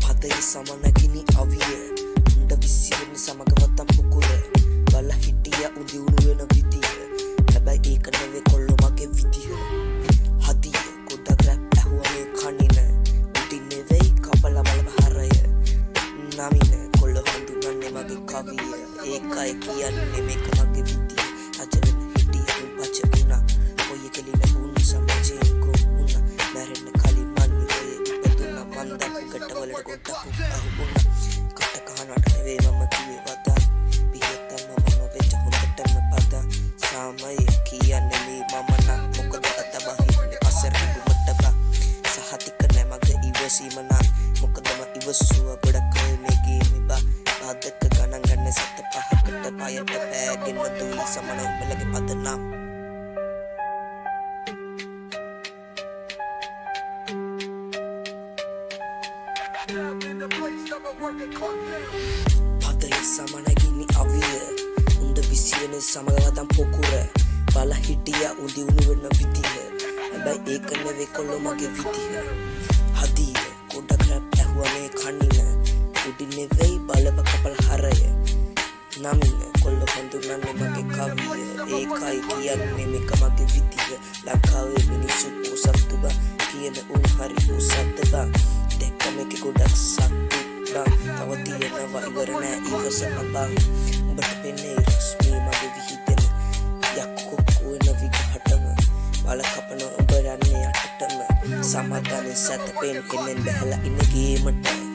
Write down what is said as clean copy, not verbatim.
පදය සමනගිනි අවිය උන්ට විසිවෙන සමගවතම් පුකුර බල හිටිය උදිවුණු වෙන විදිය හැබැයි ඒක නෙවෙයි කොල්ලෝ මගේ විදිය හදිය ගොඩක් රැප් ඇහුවනේ කනින උඩින් නෙවෙයි කපලා බලව හරය නමින කොල්ලෝ හඳුනන්නේ මගේ කවිය ඒකයි කියන්නේ මේක මගේ විදිය අජරෙන් හිටිය උන් පච උනා ඔය කෙලින උන් සමජේ කොමුණා මැරෙන්න කලින් මන්නේ ඉපදුනා මන්දක් ගටවලට ගොඩක් අහුුණා කට කහනට නෙවෙයි මම කිව්වේ වදා පියතම මම වෙච්ච හොඳටම පදා සාමය කියන්නේ මේ මම නම් මොකද අතබහින්නේ අසරණ දුමටක සහතික නැ මගේ ඉවසීම නම් මොකදම ඉවසුව ගොඩක් මේ ගේමි බා බාදක ගණන් ගන්න සත පහකට පයට පෑගෙන දුයි සමන උඹලගේ පද නම් පදය සමනගිනි අවිය උන්ද විසිවෙන සමගවතම් පොකුර බල හිටිය උදිවුණු වෙන විදිහ හැබැයි ඒක නෙවෙයි කොල්ලෝ මගේ විදිහ හදිය ගොඩක් රැප් ඇහුවනේ කනින උඩින් නෙවෙයි බලව කපල හරය නමින කොල්ලෝ හඳුනන්නේ මගේ කවිය ඒකයි කියන්නේ මේක මගේ විදිහ ලංකාවේ මිනිස්සු උසත්තු බා කියන උන් හරි උසත්ත බා දැක්ක මේක ගොඩක් සත්තු බා තව තියෙනවා ඉවර නෑ ඉවසම බා උඹට පෙන්නේ රස්මී මගේ විහිදෙන යක්කෝ කොන විගහටම බල කපන උඹ යන්නේ යටටම සමාදානෙ සැතපෙන් කෙනෙන් බැලලා ඉන්නේ ගේමට